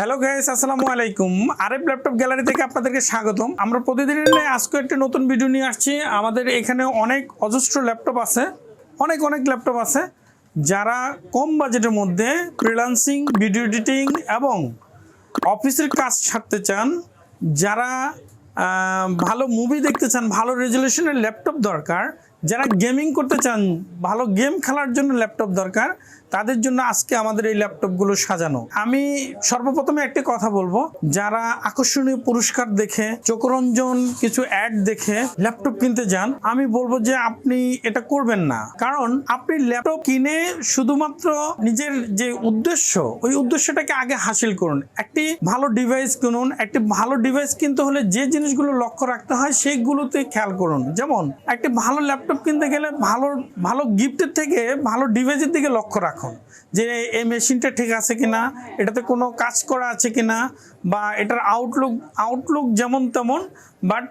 Hello guys, আসসালামু আলাইকুম। RF laptop gallery থেকে আপনাদেরকে স্বাগতম। আমরা প্রতিদিনের ন্যায় আজকে একটা নতুন ভিডিও নিয়ে আসছি। আমাদের এখানে অনেক অজস্র ল্যাপটপ আছে, অনেক ল্যাপটপ আছে। যারা কম বাজেটের মধ্যে ফ্রিল্যান্সিং, ভিডিও এডিটিং এবং অফিসের কাজ ছাড়তে চান, যারা ভালো মুভি দেখতে চান, ভালো রেজলিউশনের ল্যাপটপ দরকার, যারা গেমিং করতে চান, ভালো গেম খেলার জন্য ল্যাপটপ দরকার, তাদের জন্য আজকে আমাদের এই ল্যাপটপগুলো সাজানো। আমি সর্বপ্রথমে একটি কথা বলবো, যারা আকর্ষণীয় পুরস্কার দেখে, চোখরঞ্জন কিছু অ্যাড দেখে ল্যাপটপ কিনতে যান, আমি বলবো যে আপনি এটা করবেন না। কারণ আপনি ল্যাপটপ কিনে শুধুমাত্র নিজের যে উদ্দেশ্য, ওই উদ্দেশ্যটাকে আগে হাসিল করুন। একটি ভালো ডিভাইস কিনুন। একটি ভালো ডিভাইস কিনতে হলে যে জিনিসগুলো লক্ষ্য রাখতে হয় সেইগুলোতে খেয়াল করুন। যেমন একটি ভালো ল্যাপটপ কিনতে গেলে ভালো গিফটের থেকে ভালো ডিভাইসের দিকে লক্ষ্য রাখুন, যে এই মেশিনটা ঠিক আছে কিনা, এটাতে কোনো কাজ করা আছে কিনা, বা এটার আউটলুক যেমন তেমন, বাট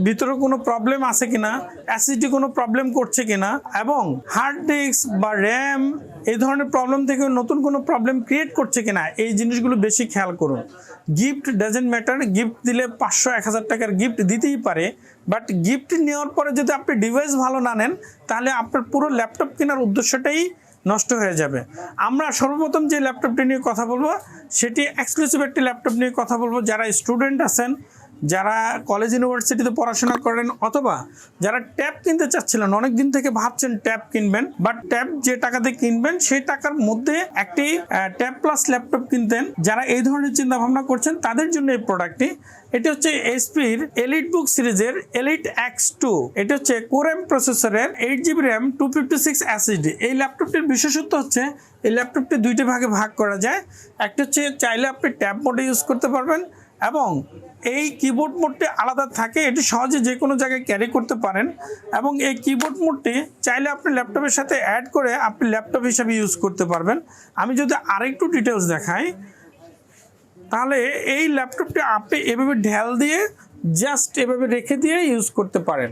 ভিতরে কোনো প্রবলেম আছে কিনা, অ্যাসিডি কোনো প্রবলেম করছে কিনা, এবং হার্ড ডিস্ক বা র্যাম এই ধরনের প্রবলেম থেকে নতুন কোনো প্রবলেম ক্রিয়েট করছে কিনা, এই জিনিসগুলো বেশি খেয়াল করুন। গিফট ডাজেন্ট ম্যাটার, গিফট দিলে 500-1000 টাকার গিফট দিতেই পারে, বাট গিফট নেওয়ার পরে যদি আপনি ডিভাইস ভালো না নেন, তাহলে আপনার পুরো ল্যাপটপ কেনার উদ্দেশ্যটাই নষ্ট হয়ে যাবে। আমরা সর্বপ্রথম যে ল্যাপটপটি নিয়ে কথা বলবো, সেটি এক্সক্লুসিভ একটি ল্যাপটপ নিয়ে কথা বলবো। যারা স্টুডেন্ট আছেন, যারা কলেজ ইউনিভার্সিটিতে পড়াশোনা করেন, অথবা যারা ট্যাব কিনতে চাচ্ছিলেন, অনেক দিন থেকে ভাবছেন ট্যাব কিনবেন, বাট ট্যাব যে টাকাতে কিনবেন সেই টাকার মধ্যে একটি ট্যাব প্লাস ল্যাপটপ কিনতেন, যারা এই ধরনের চিন্তা ভাবনা করছেন তাদের জন্য এই প্রোডাক্টটি। এটি হচ্ছে এসপির এলিটবুক সিরিজের এলিট X2। এটি হচ্ছে কোর এম প্রসেসরের 8GB র্যাম 256 SSD। এই ল্যাপটপটির বিশেষত্ব হচ্ছে এই ল্যাপটপটি দুইটা ভাগে ভাগ করা যায়। একটা হচ্ছে চাইলে আপনি ট্যাব মোডে ইউজ করতে পারবেন, এবং এই কিবোর্ড মোডটি আলাদা থাকে, এটি সহজে যে কোনো জায়গায় ক্যারি করতে পারেন। এবং এই কিবোর্ড মোডটি চাইলে আপনি ল্যাপটপের সাথে অ্যাড করে আপনি ল্যাপটপ হিসাবে ইউজ করতে পারবেন। আমি যদি আরেকটু ডিটেলস দেখাই, তাহলে এই ল্যাপটপটি আপনি এভাবে ঢেল দিয়ে জাস্ট এভাবে রেখে দিয়ে ইউজ করতে পারেন।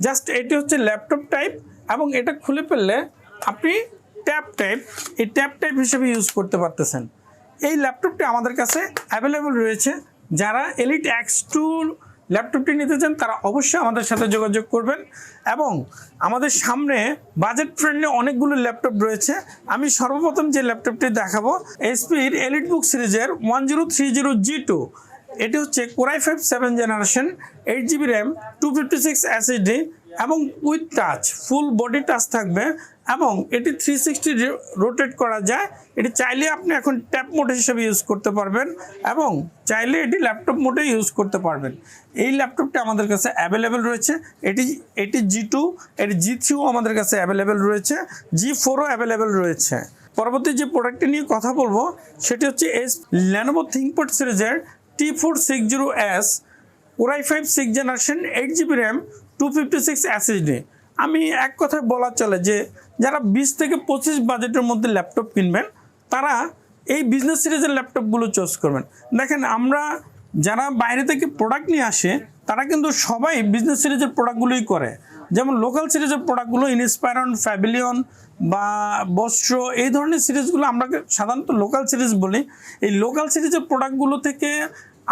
জাস্ট এটি হচ্ছে ল্যাপটপ টাইপ, এবং এটা খুলে ফেললে আপনি ট্যাব টাইপ হিসেবে ইউজ করতে পারতেছেন। এই ল্যাপটপটি আমাদের কাছে অ্যাভেলেবল রয়েছে। যারা এলিট X2 ল্যাপটপটি নিতে চান তারা অবশ্যই আমাদের সাথে যোগাযোগ করবেন। এবং আমাদের সামনে বাজেট ফ্রেন্ডলি অনেকগুলো ল্যাপটপ রয়েছে। আমি সর্বপ্রথম যে ল্যাপটপটি দেখাবো, এসপির এলিটবুক সিরিজের 1030G2। এটি হচ্ছে core i5 7th generation, 8GB RAM 256 SSD, এবং with touch, full body touch থাকবে, এবং এটি 360 রোটেট করা যায়। এটি চাইলে আপনি এখন ট্যাব মোড হিসেবে ইউজ করতে পারবেন, এবং চাইলে এটি ল্যাপটপ মোডে ইউজ করতে পারবেন। এই ল্যাপটপটি আমাদের কাছে অ্যাভেলেবেল রয়েছে। এটি G2, এটি G3ও আমাদের কাছে অ্যাভেলেবেল রয়েছে, G4ও অ্যাভেলেবেল রয়েছে। পরবর্তী যে প্রোডাক্টটি নিয়ে কথা বলবো, সেটি হচ্ছে Lenovo ThinkPad সিরিজের T460S core i5 6th generation, 8GB RAM 256 SSD। আমি এক কথায় বলা চলে যে যারা 20 থেকে 25 বাজেটের মধ্যে ল্যাপটপ কিনবেন, তারা এই বিজনেস সিরিজের ল্যাপটপগুলো চয়েস করবেন। দেখেন, আমরা যারা বাইরে থেকে প্রোডাক্ট নিয়ে আসে, তারা কিন্তু সবাই বিজনেস সিরিজের প্রোডাক্টগুলোই করে। যেমন লোকাল সিরিজের প্রোডাক্টগুলো ইনস্পায়রন, ফ্যাবিলিয়ন বা বস্ত্র, এই ধরনের সিরিজগুলো আমরা সাধারণত লোকাল সিরিজ বলি। এই লোকাল সিরিজের প্রোডাক্টগুলো থেকে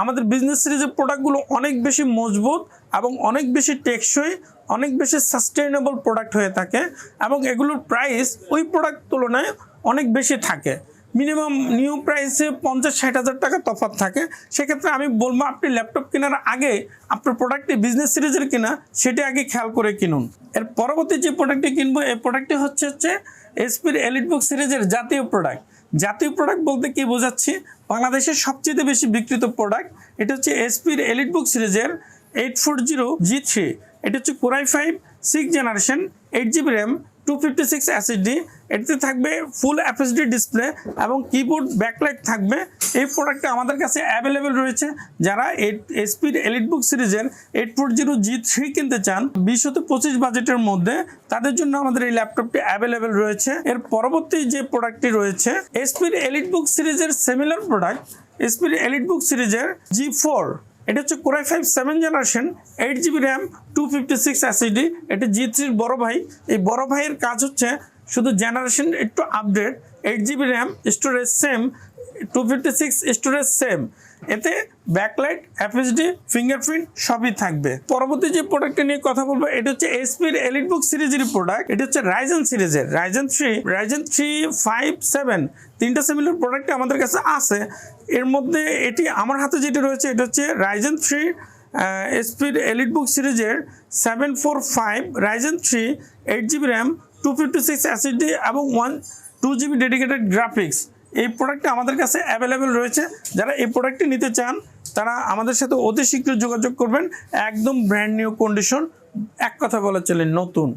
আমাদের বিজনেস সিরিজের প্রোডাক্টগুলো অনেক বেশি মজবুত এবং অনেক বেশি টেকসই, অনেক বেশি সাস্টেইনেবল প্রোডাক্ট হয়ে থাকে, এবং এগুলোর প্রাইস ওই প্রোডাক্ট তুলনায় অনেক বেশি থাকে। মিনিমাম নিউ প্রাইসে 50-60 হাজার টাকা তফাৎ থাকে। সেক্ষেত্রে আমি বলবো, আপনি ল্যাপটপ কেনার আগে আপনার প্রোডাক্টটি বিজনেস সিরিজের কিনা সেটি আগে খেয়াল করে কিনুন। এর পরবর্তী যে প্রোডাক্টটি কিনবো, এই প্রোডাক্টটি হচ্ছে এসপির এলিটবুক সিরিজের জাতীয় প্রোডাক্ট। জাতীয় প্রোডাক্ট বলতে কি বোঝাচ্ছি, বাংলাদেশের সবচেয়ে বেশি বিক্রিত প্রোডাক্ট। এটা হচ্ছে এসপির এলিটবুক সিরিজের 840G3। এটা হচ্ছে core i5 6th generation, 8GB RAM 256 SSD। এটিতে থাকবে ফুল FHD ডিসপ্লে এবং কিবোর্ড ব্যাকলাইট থাকবে। এই প্রোডাক্টটা আমাদের কাছে অ্যাভেলেবেল রয়েছে। যারা এসপির এলিটবুক সিরিজের 840G3 কিনতে চান 20 থেকে 25 বাজেটের মধ্যে, তাদের জন্য আমাদের এই ল্যাপটপটি অ্যাভেলেবেল রয়েছে। এর পরবর্তী যে প্রোডাক্টটি রয়েছে, এসপির এলিটবুক সিরিজের সিমিলার প্রোডাক্ট, এসপির এলিটবুক সিরিজের G4। এটা হচ্ছে core i5 7th generation, 8GB RAM 256 SSD। এটি G3-র বড় ভাই। এই বড় ভাইয়ের কাজ হচ্ছে শুধু জেনারেশন একটু update, 8GB RAM, storage same, 256 storage same, এতে ব্যাকলাইট, এফএসডি, ফিঙ্গারপ্রিন্ট সবই থাকবে। পরবর্তী যে প্রোডাক্টটা নিয়ে কথা বলবো এটা হচ্ছে এসপির এলিটবুক সিরিজের প্রোডাক্ট। এটা হচ্ছে রাইজেন সিরিজের রাইজেন 3, 5, 7 তিনটা সিমিলার প্রোডাক্ট আমাদের কাছে আছে। এর মধ্যে এটি আমার হাতে যেটা রয়েছে এটা হচ্ছে রাইজেন 3 এসপির এলিটবুক সিরিজের 745 রাইজেন 3 8GB র্যাম 256 এসএসডি এবং 2GB ডেডিকেটেড গ্রাফিক্স। এই প্রোডাক্টটা আমাদের কাছে অ্যাভেলেবেল রয়েছে। যারা এই প্রোডাক্টটি নিতে চান তারা আমাদের সাথে অতি শীঘ্র যোগাযোগ করবেন। একদম ব্র্যান্ড নিউ কন্ডিশন, এক কথা বলা চলে নতুন।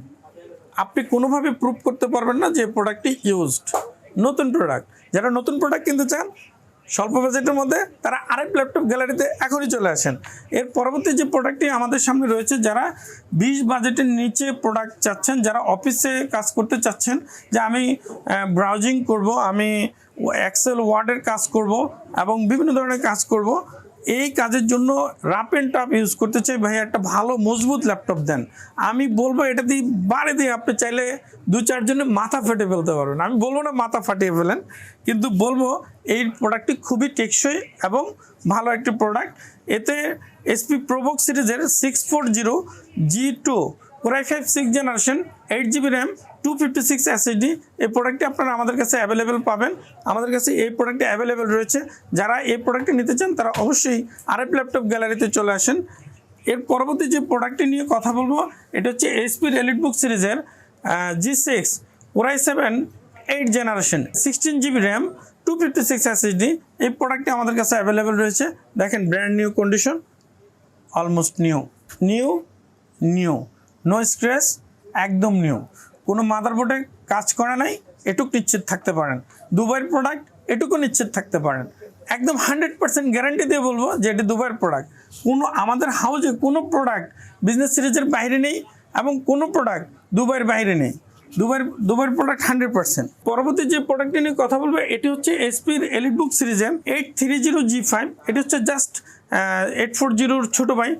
আপনি কোনোভাবে প্রুভ করতে পারবেন না যে প্রোডাক্টটি ইউজড, নতুন প্রোডাক্ট। যারা নতুন প্রোডাক্ট কিনতে চান স্বল্প বাজেটের মধ্যে তারা আরেক ল্যাপটপ গ্যালারিতে এখনই চলে আসেন। এর পরবর্তী যে প্রোডাক্টটি আমাদের সামনে রয়েছে, যারা 20 বাজেটের নিচে প্রোডাক্ট চাচ্ছেন, যারা অফিসে কাজ করতে চাচ্ছেন, যে আমি ব্রাউজিং করব, আমি এক্সেল ওয়ার্ডের কাজ করব এবং বিভিন্ন ধরনের কাজ করব, এই কাজের জন্য রাফ অ্যান্ড টাফ ইউজ করতে চাই, ভাই একটা ভালো মজবুত ল্যাপটপ দেন। আমি বলবো এটা দিয়ে বাড়ি দিয়ে আপনি চাইলে 2-4 জনের মাথা ফেটে ফেলতে পারবেন। আমি বলবো না মাথা ফাটিয়ে ফেলেন, কিন্তু বলবো এই প্রোডাক্টটি খুবই টেকসই এবং ভালো একটি প্রোডাক্ট। এতে এসপি প্রোবুক সিরিজের 640 G2 Core i5 6th generation 8GB RAM 256 SSD এই প্রোডাক্টটি আপনারা আমাদের কাছে অ্যাভেলেবেল পাবেন। আমাদের কাছে এই প্রোডাক্টটি অ্যাভেলেবেল রয়েছে। যারা এই প্রোডাক্টটি নিতে চান তারা অবশ্যই আরএফ ল্যাপটপ গ্যালারিতে চলে আসেন। এর পরবর্তী যে প্রোডাক্টটি নিয়ে কথা বলবো এটা হচ্ছে এসপির এলিটবুক সিরিজের G6 Core i7 8th generation 16GB RAM 256 SSD এই প্রোডাক্টটি আমাদের কাছে অ্যাভেলেবেল রয়েছে। দেখেন brand new condition, almost new, no scratch, একদম নিউ, কোনো মাদারবোর্ডে কাজ করা নাই, এটুক নিশ্চিত থাকতে পারেন। দুবাইয়ের প্রোডাক্ট, এটুকু নিশ্চিত থাকতে পারেন। একদম 100% গ্যারান্টি দিয়ে বলবো যে এটি দুবাইয়ের প্রোডাক্ট। আমাদের হাউজে কোনো প্রোডাক্ট বিজনেস সিরিজের বাইরে নেই এবং কোনো প্রোডাক্ট দুবাইয়ের বাইরে নেই। দুবাইয়ের প্রোডাক্ট 100%। পরবর্তী যে প্রোডাক্টটি নিয়ে কথা বলবো এটি হচ্ছে এসপির এলিটবুক সিরিজের 830 G5। এটি হচ্ছে জাস্ট 840 ছোটো ভাই,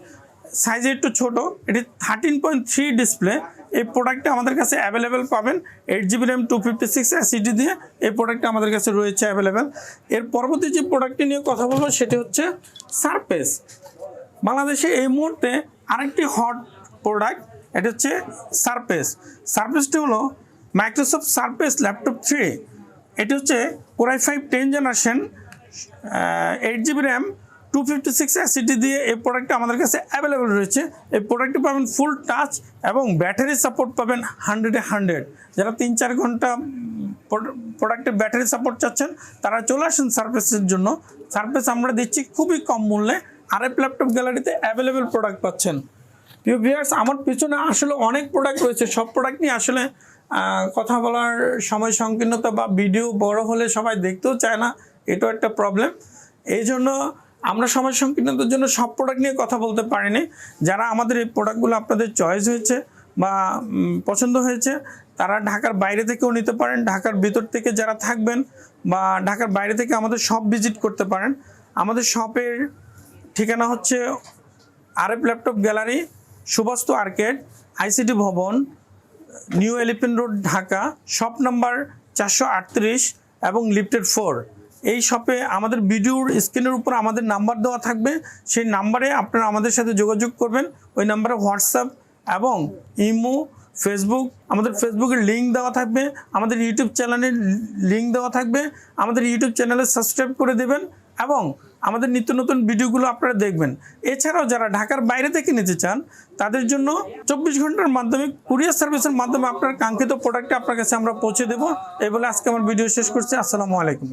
সাইজে একটু ছোটো। এটি 13.3 ডিসপ্লে। এই প্রোডাক্টটা আমাদের কাছে অ্যাভেলেবেল পাবেন 8GB র্যাম 256 এসএসডি দিয়ে। এই প্রোডাক্টটা আমাদের কাছে রয়েছে অ্যাভেলেবেল। এর পরবর্তী যে প্রোডাক্টটি নিয়ে কথা বলবো সেটি হচ্ছে সারফেস। বাংলাদেশে এই মুহূর্তে আরেকটি হট প্রোডাক্ট, এটা হচ্ছে সারফেসটি হলো মাইক্রোসফট সারফেস ল্যাপটপ 3। এটি হচ্ছে Core i5 10th generation 8GB RAM 256 SSD দিয়ে এই প্রোডাক্টটা আমাদের কাছে অ্যাভেলেবেল রয়েছে। এই প্রোডাক্টটি পাবেন ফুল টাচ এবং ব্যাটারি সাপোর্ট পাবেন 100-100। যারা 3-4 ঘন্টা প্রোডাক্টের ব্যাটারি সাপোর্ট চাচ্ছেন তারা চলে আসেন সারফেসের জন্য। সারফেস আমরা দিচ্ছি খুবই কম মূল্যে, আরএফ ল্যাপটপ গ্যালারিতে অ্যাভেলেবেল প্রোডাক্ট পাচ্ছেন। প্রিয় ভিউয়ার্স, আমার পিছনে আসলে অনেক প্রোডাক্ট রয়েছে, সব প্রোডাক্ট নিয়ে আসলে কথা বলার সময় সংকীর্ণতা বা ভিডিও বড় হলে সবাই দেখতেও চায় না, এটাও একটা প্রবলেম। এই জন্য আমরা সময় সংকীর্ণতার জন্য সব প্রোডাক্ট নিয়ে কথা বলতে পারিনি। যারা আমাদের এই প্রোডাক্টগুলো আপনাদের চয়েস হয়েছে বা পছন্দ হয়েছে তারা ঢাকার বাইরে থেকেও নিতে পারেন। ঢাকার ভিতর থেকে যারা থাকবেন বা ঢাকার বাইরে থেকে আমাদের শপ ভিজিট করতে পারেন। আমাদের শপের ঠিকানা হচ্ছে RF laptop gallery, Subastu arcade, ICT Bhaban, new elephant road, Dhaka. Shop number 438 এবং লিফটেড 4। এই শপে আমাদের ভিডিওর স্ক্রিনের উপর আমাদের নাম্বার দেওয়া থাকবে, সেই নাম্বারে আপনারা আমাদের সাথে যোগাযোগ করবেন। ওই নাম্বারে হোয়াটসঅ্যাপ এবং ইমো, ফেসবুক, আমাদের ফেসবুকের লিঙ্ক দেওয়া থাকবে, আমাদের ইউটিউব চ্যানেলের লিঙ্ক দেওয়া থাকবে। আমাদের ইউটিউব চ্যানেলে সাবস্ক্রাইব করে দেবেন এবং আমাদের নিত্য নতুন ভিডিওগুলো আপনারা দেখবেন। এছাড়াও যারা ঢাকার বাইরে থেকে নিতে চান তাদের জন্য 24 ঘন্টার মাধ্যমে কুরিয়ার সার্ভিসের মাধ্যমে আপনার কাঙ্ক্ষিত প্রোডাক্টটা আপনার কাছে আমরা পৌঁছে দেবো। এই বলে আজকে আমার ভিডিও শেষ করছি। আসসালামু আলাইকুম।